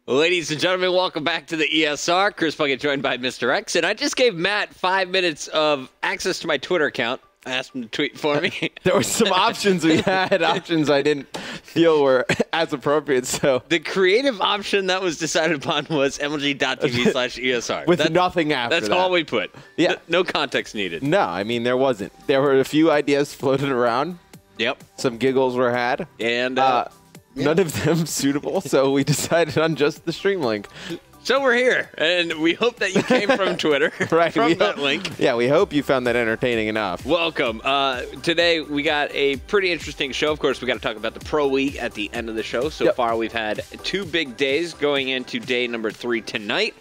Ladies and gentlemen, welcome back to the ESR. Chris Puckett joined by Mr. X, and I just gave Matt 5 minutes of access to my Twitter account. I asked him to tweet for me. There were some options we had, options I didn't feel were as appropriate. So the creative option that was decided upon was mlg.tv/ESR. With nothing after That's that. all we put. Yeah. No context needed. No, I mean, there wasn't. There were a few ideas floated around. Yep. Some giggles were had. And none of them suitable, so we decided on just the stream link. So we're here, and we hope that you came from Twitter, right, from that link. Yeah, we hope you found that entertaining enough. Welcome. Today, we got a pretty interesting show. Of course, we got to talk about the Pro League at the end of the show. So far, we've had 2 big days going into day number 3 tonight.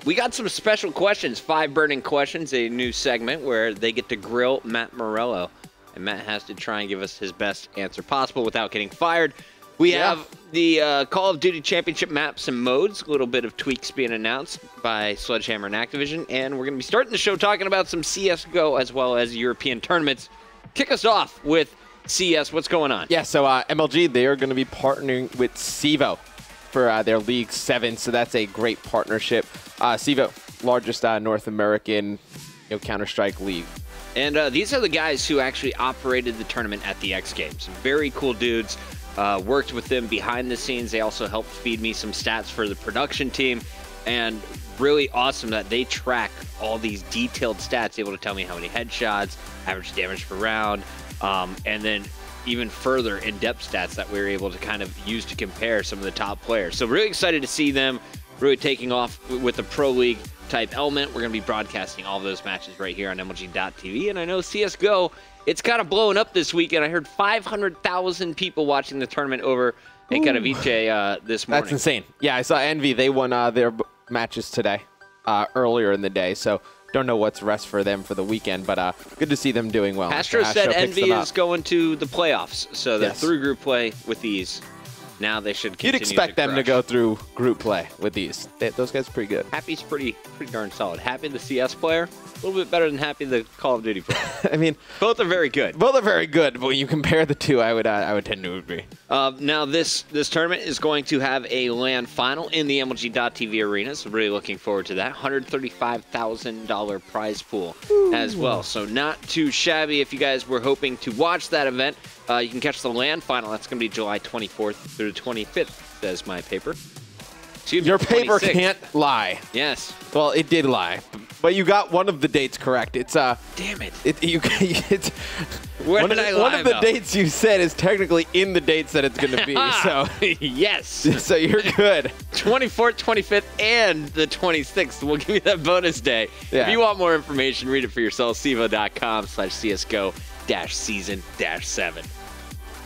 We got some special questions, 5 burning questions, a new segment where they get to grill Matt Morello. And Matt has to try and give us his best answer possible without getting fired. We have the Call of Duty Championship maps and modes, a little bit of tweaks being announced by Sledgehammer and Activision, and we're going to be starting the show talking about some CSGO as well as European tournaments. Kick us off with CS. What's going on? Yeah, so MLG, they are going to be partnering with CEVO for their League 7, so that's a great partnership. CEVO, largest North American Counter-Strike league. And these are the guys who actually operated the tournament at the X Games. Very cool dudes. Worked with them behind the scenes. They also helped feed me some stats for the production team. And really awesome that they track all these detailed stats, able to tell me how many headshots, average damage per round, and then even further in-depth stats that we were able to kind of use to compare some of the top players. So really excited to see them really taking off with the Pro League type element. We're going to be broadcasting all of those matches right here on MLG.tv. And I know CSGO, it's kind of blowing up this weekend. I heard 500,000 people watching the tournament over in Katowice this morning. That's insane. Yeah, I saw Envy. They won their matches today, earlier in the day. So don't know what's rest for them for the weekend, but good to see them doing well. Astro said Envy is going to the playoffs, so they're through group play with ease. Now they should continue. You'd expect them to go through group play with these. Those guys are pretty good. Happy's pretty darn solid. Happy the CS player, a little bit better than Happy the Call of Duty player. I mean, both are very good. Both are very good, but when you compare the two, I would tend to agree. Now this tournament is going to have a LAN final in the MLG.tv arena, so really looking forward to that. $135,000 prize pool as well, so not too shabby. If you guys were hoping to watch that event, you can catch the LAN final. That's going to be July 24th through the 25th, says my paper. Your paper can't lie. Yes. Well, it did lie, but you got one of the dates correct. It's damn it. One of the dates you said is technically in the dates that it's going to be. So yes. So you're good. 24th, 25th, and the 26th. We'll give you that bonus day. Yeah. If you want more information, read it for yourself. CEVO.com/CSGO-season-7.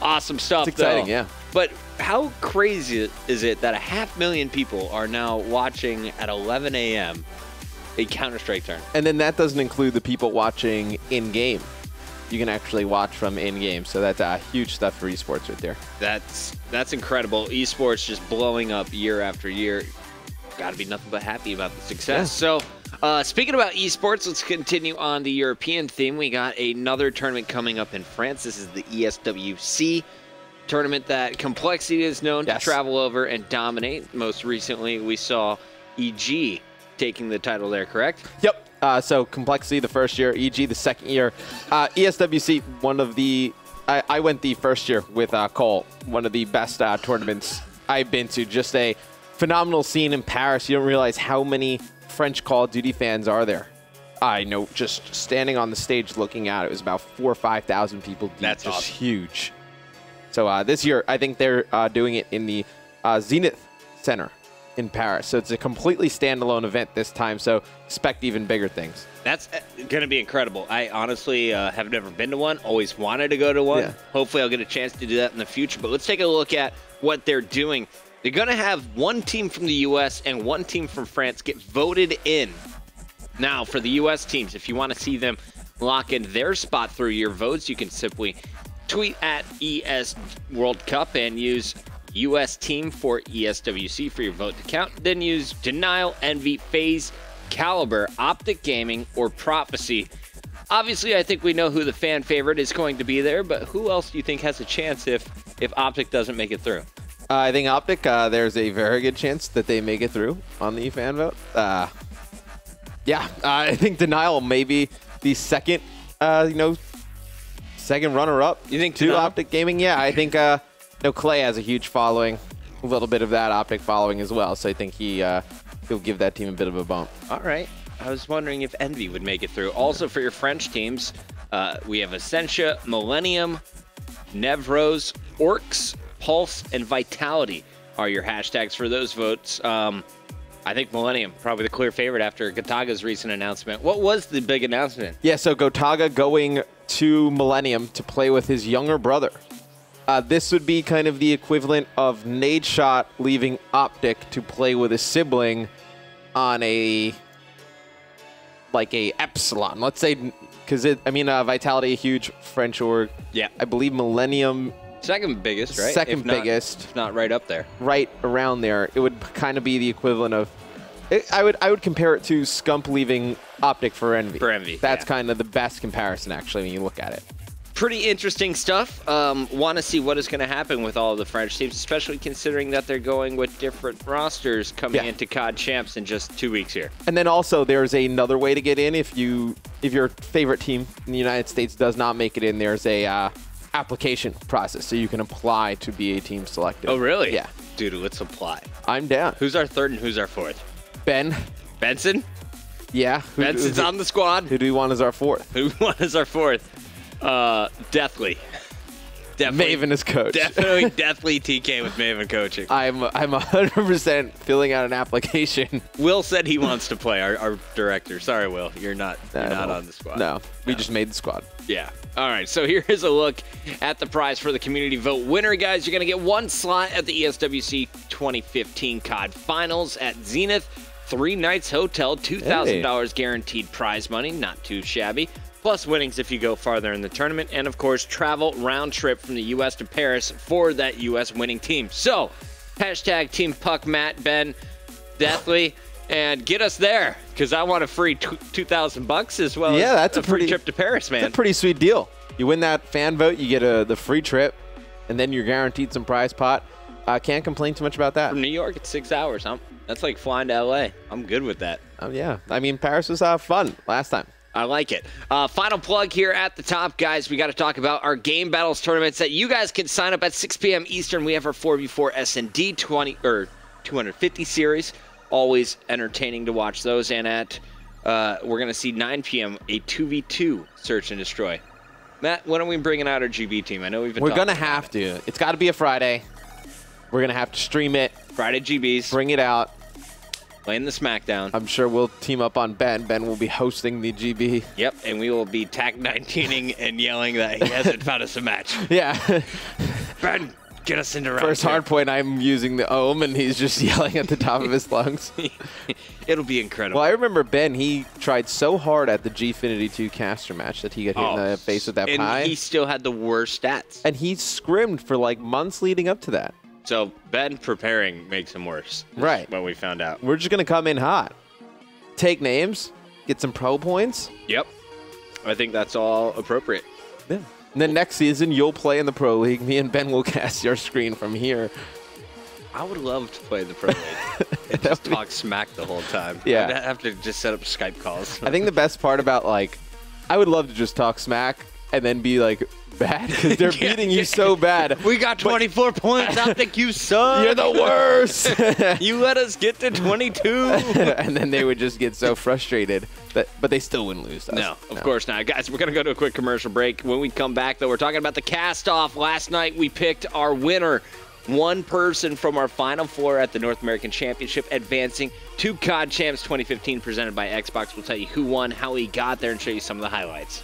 Awesome stuff. It's exciting, yeah. But how crazy is it that 500,000 people are now watching at 11 a.m. a Counter-Strike tournament? And then that doesn't include the people watching in-game. You can actually watch from in-game, so that's huge stuff for eSports right there. That's incredible. eSports just blowing up year after year. Got to be nothing but happy about the success. Yeah. So speaking about eSports, let's continue on the European theme. We got another tournament coming up in France. This is the ESWC tournament that Complexity is known to travel over and dominate. Most recently, we saw EG taking the title there, correct? Yep. So Complexity the first year, EG the second year. ESWC, one of the... I went the first year with Cole, one of the best tournaments I've been to. Just a phenomenal scene in Paris. You don't realize how many French Call of Duty fans are there. I know, just standing on the stage looking out, it was about 4,000 or 5,000 people deep. That's just awesome. Huge. So this year, I think they're doing it in the Zenith Center in Paris. So it's a completely standalone event this time, so expect even bigger things. That's going to be incredible. I honestly have never been to one, always wanted to go to one. Yeah. Hopefully I'll get a chance to do that in the future. But let's take a look at what they're doing. They're going to have one team from the U.S. and one team from France get voted in. Now, for the U.S. teams, if you want to see them lock in their spot through your votes, you can simply tweet at ES World Cup and use U.S. team for ESWC for your vote to count. Then use Denial, Envy, FaZe, Caliber, Optic Gaming, or Prophecy. Obviously, I think we know who the fan favorite is going to be there, but who else do you think has a chance if Optic doesn't make it through? I think Optic, there's a very good chance that they make it through on the fan vote. Yeah, I think Denial may be the second, second runner-up. You think to Optic Gaming? Yeah, I think Clay has a huge following, a little bit of that Optic following as well. So I think he'll give that team a bit of a bump. All right. I was wondering if Envy would make it through. Also for your French teams, we have Essentia, Millennium, Nevros, Orcs, Pulse, and Vitality are your hashtags for those votes. I think Millennium, probably the clear favorite after Gotaga's recent announcement. What was the big announcement? Yeah, so Gotaga going to Millennium to play with his younger brother. This would be kind of the equivalent of Nadeshot leaving Optic to play with his sibling on a Epsilon. Let's say, because Vitality, a huge French org. Yeah. I believe Millennium. Second biggest, right? Second biggest. If not right up there. Right around there. It would kind of be the equivalent of, I would compare it to Scump leaving Optic for Envy. For Envy, That's kind of the best comparison, actually, when you look at it. Pretty interesting stuff. Want to see what is going to happen with all of the French teams, especially considering that they're going with different rosters coming into COD Champs in just 2 weeks here. And then also there's another way to get in if your favorite team in the United States does not make it in. There's a application process, so you can apply to be a team selected. Oh, really? Yeah. Dude, let's apply. I'm down. Who's our third and who's our fourth? Ben. Benson? Yeah. Benson's on the squad. Who do we want as our fourth? Who is our fourth? Deathly. Maven is coach. Definitely Deathly TK with Maven coaching. I'm 100% filling out an application. Will said he wants to play, our director. Sorry, Will. You're not on the squad. No, we just made the squad. Yeah. All right, so here is a look at the prize for the community vote winner, guys. You're going to get one slot at the ESWC 2015 COD Finals at Zenith. 3 nights hotel, $2,000 guaranteed prize money. Not too shabby. Plus winnings if you go farther in the tournament. And, of course, travel round trip from the U.S. to Paris for that U.S. winning team. So, hashtag Team Puck, Matt, Ben, Deathly, and get us there, because I want a free $2,000 as well as that's a free trip to Paris, man. That's a pretty sweet deal. You win that fan vote, you get the free trip, and then you're guaranteed some prize pot. Can't complain too much about that. From New York, it's 6 hours. That's like flying to L.A. I'm good with that. Oh, yeah. I mean, Paris was fun last time. I like it. Final plug here at the top, guys. We got to talk about our Game Battles tournaments that you guys can sign up at 6 p.m. Eastern. We have our 4v4 S&D 250 series. Always entertaining to watch those. And at we're going to see 9 p.m. a 2v2 search and destroy. Matt, when are we bringing out our GB team? I know we've been We're going to have to. It's got to be a Friday. We're going to have to stream it. Friday GBs. Bring it out. Playing the SmackDown. I'm sure we'll team up on Ben. Ben will be hosting the GB. Yep, and we will be TAC 19ing and yelling that he hasn't found us a match. Yeah. Ben, get us into round First hard point, I'm using the Ohm, and he's just yelling at the top of his lungs. It'll be incredible. Well, I remember Ben, he tried so hard at the Gfinity 2 caster match that he got hit in the face with that pie. And he still had the worst stats. And he scrimmed for like months leading up to that. So Ben preparing makes him worse. Right. What we found out. We're just going to come in hot. Take names, get some pro points. Yep. I think that's all appropriate. Yeah. And then next season, you'll play in the Pro League. Me and Ben will cast your screen from here. I would love to play the Pro League and just talk smack the whole time. Yeah. I'd have to just set up Skype calls. I think the best part about, I would love to just talk smack and then be bad because they're beating you so bad. We got 24 points. I think you suck. You're the worst. You let us get to 22. And then they would just get so frustrated. But they still wouldn't lose to us. No, of course not. Guys, we're going to go to a quick commercial break. When we come back, though, we're talking about the cast-off. Last night, we picked our winner. One person from our Final Four at the North American Championship advancing to COD Champs 2015 presented by Xbox. We'll tell you who won, how he got there, and show you some of the highlights.